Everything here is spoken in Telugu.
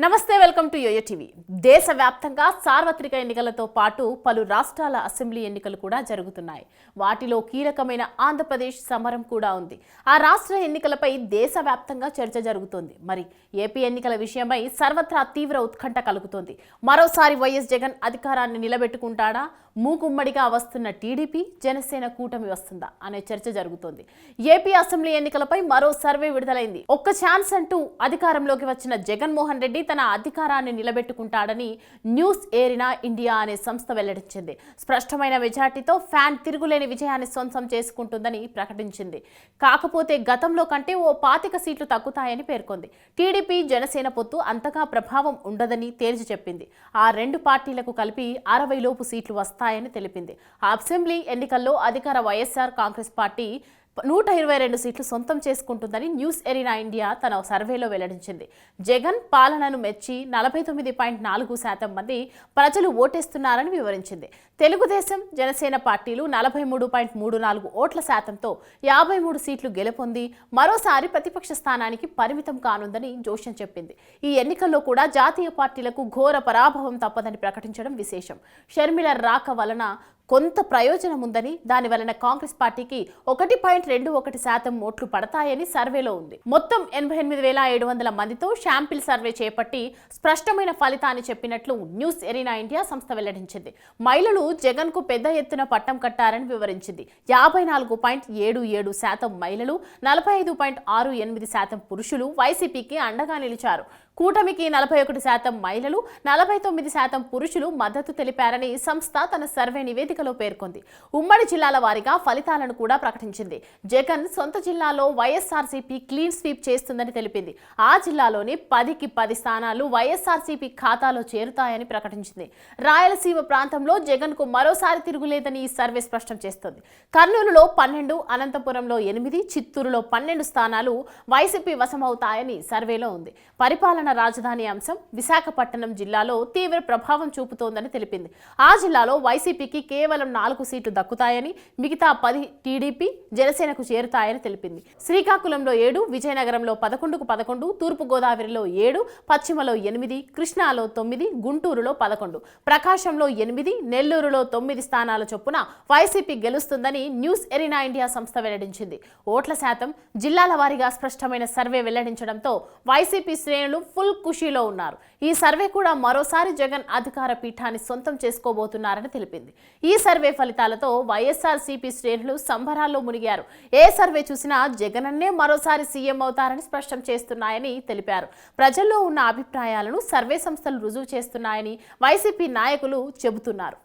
నమస్తే వెల్కమ్ టు యోయో టీవీ. దేశవ్యాప్తంగా సార్వత్రిక ఎన్నికలతో పాటు పలు రాష్ట్రాల అసెంబ్లీ ఎన్నికలు కూడా జరుగుతున్నాయి. వాటిలో కీలకమైన ఆంధ్రప్రదేశ్ సమరం కూడా ఉంది. ఆ రాష్ట్ర ఎన్నికలపై దేశవ్యాప్తంగా చర్చ జరుగుతోంది. మరి ఏపీ ఎన్నికల విషయమై సర్వత్రా తీవ్ర ఉత్కంఠ కలుగుతోంది. మరోసారి వైఎస్ జగన్ అధికారాన్ని నిలబెట్టుకుంటాడా, మూకుమ్మడిగా వస్తున్న టీడీపీ జనసేన కూటమి వస్తుందా అనే చర్చ జరుగుతోంది. ఏపీ అసెంబ్లీ ఎన్నికలపై మరో సర్వే విడుదలైంది. ఒక్క ఛాన్స్ అంటూ అధికారంలోకి వచ్చిన జగన్మోహన్ రెడ్డి తన అధికారాన్ని నిలబెట్టుకుంటాడని న్యూస్ ఏరినా ఇండియా అనే సంస్థ వెల్లడించింది. స్పష్టమైన మెజార్టీతో ఫ్యాన్ తిరుగులేని విజయాన్ని సొంతం చేసుకుంటుందని ప్రకటించింది. కాకపోతే గతంలో కంటే ఓ 25 సీట్లు తగ్గుతాయని పేర్కొంది. టీడీపీ జనసేన పొత్తు అంతగా ప్రభావం ఉండదని తేల్చి చెప్పింది. ఆ రెండు పార్టీలకు కలిపి 60 లోపు సీట్లు వస్తాయని తెలిపింది. అసెంబ్లీ ఎన్నికల్లో అధికార వైఎస్ఆర్ కాంగ్రెస్ పార్టీ 122 సీట్లు సొంతం చేసుకుంటుందని న్యూస్ ఎరినా ఇండియా తన సర్వేలో వెల్లడించింది. జగన్ పాలనను మెచ్చి 49.4% మంది ప్రజలు ఓటేస్తున్నారని వివరించింది. తెలుగుదేశం జనసేన పార్టీలు 43.34 ఓట్ల శాతంతో 53 సీట్లు గెలుపొంది మరోసారి ప్రతిపక్ష స్థానానికి పరిమితం కానుందని జోషన్ చెప్పింది. ఈ ఎన్నికల్లో కూడా జాతీయ పార్టీలకు ఘోర పరాభవం తప్పదని ప్రకటించడం విశేషం. షర్మిల రాక వలన కొంత ప్రయోజనం ఉందని, దాని వలన కాంగ్రెస్ పార్టీకి 1.21% ఓట్లు పడతాయని సర్వేలో ఉంది. మొత్తం 88,700 మందితో శాంపిల్ సర్వే చేపట్టి స్పష్టమైన ఫలితాన్ని చెప్పినట్లు న్యూస్ ఎరినా ఇండియా సంస్థ వెల్లడించింది. మహిళలు జగన్ కు పెద్ద ఎత్తున పట్టం కట్టారని వివరించింది. 54.77% మహిళలు, 45.68% పురుషులు వైసీపీకి అండగా నిలిచారు. కూటమికి 41% మహిళలు, 49% పురుషులు మద్దతు తెలిపారని సంస్థ తన సర్వే నివేదికలో పేర్కొంది. ఉమ్మడి జిల్లాల వారీగా ఫలితాలను కూడా ప్రకటించింది. జగన్ సొంత జిల్లాలో వైఎస్ఆర్సీపీ క్లీన్ స్వీప్ చేస్తుందని తెలిపింది. ఆ జిల్లాలోని 10కి 10 స్థానాలు వైఎస్ఆర్సీపీ ఖాతాలో చేరుతాయని ప్రకటించింది. రాయలసీమ ప్రాంతంలో జగన్ కు మరోసారి తిరుగులేదని ఈ సర్వే స్పష్టం చేస్తోంది. కర్నూలులో 12, అనంతపురంలో 8, చిత్తూరులో 12 స్థానాలు వైసీపీ వశమవుతాయని సర్వేలో ఉంది. పరిపాలన రాజధాని అంశం విశాఖపట్నం జిల్లాలో తీవ్ర ప్రభావం చూపుతోందని తెలిపింది. ఆ జిల్లాలో వైసీపీకి కేవలం 4 సీట్లు దక్కుతాయని, మిగతా 10 టీడీపీ జనసేనకు చేరుతాయని తెలిపింది. శ్రీకాకుళంలో 7, విజయనగరంలో 11కు 11, తూర్పు గోదావరిలో 7, పశ్చిమలో 8, కృష్ణాలో 9, గుంటూరులో 11, ప్రకాశంలో 8, నెల్లూరులో 9 స్థానాల చొప్పున వైసీపీ గెలుస్తుందని న్యూస్ ఎరినా ఇండియా సంస్థ వెల్లడించింది. ఓట్ల శాతం జిల్లాల వారీగా స్పష్టమైన సర్వే వెల్లడించడంతో వైసీపీ శ్రేణులు ఫుల్ ఖుషీలో ఉన్నారు. ఈ సర్వే కూడా మరోసారి జగన్ అధికార పీఠాన్ని సొంతం చేసుకోబోతున్నారని తెలిపింది. ఈ సర్వే ఫలితాలతో వైఎస్ఆర్సీపీ శ్రేణులు సంబరాల్లో మునిగారు. ఏ సర్వే చూసినా జగనన్నే మరోసారి సీఎం అవుతారని స్పష్టం చేస్తున్నాయని తెలిపారు. ప్రజల్లో ఉన్న అభిప్రాయాలను సర్వే సంస్థలు రుజువు చేస్తున్నాయని వైసీపీ నాయకులు చెబుతున్నారు.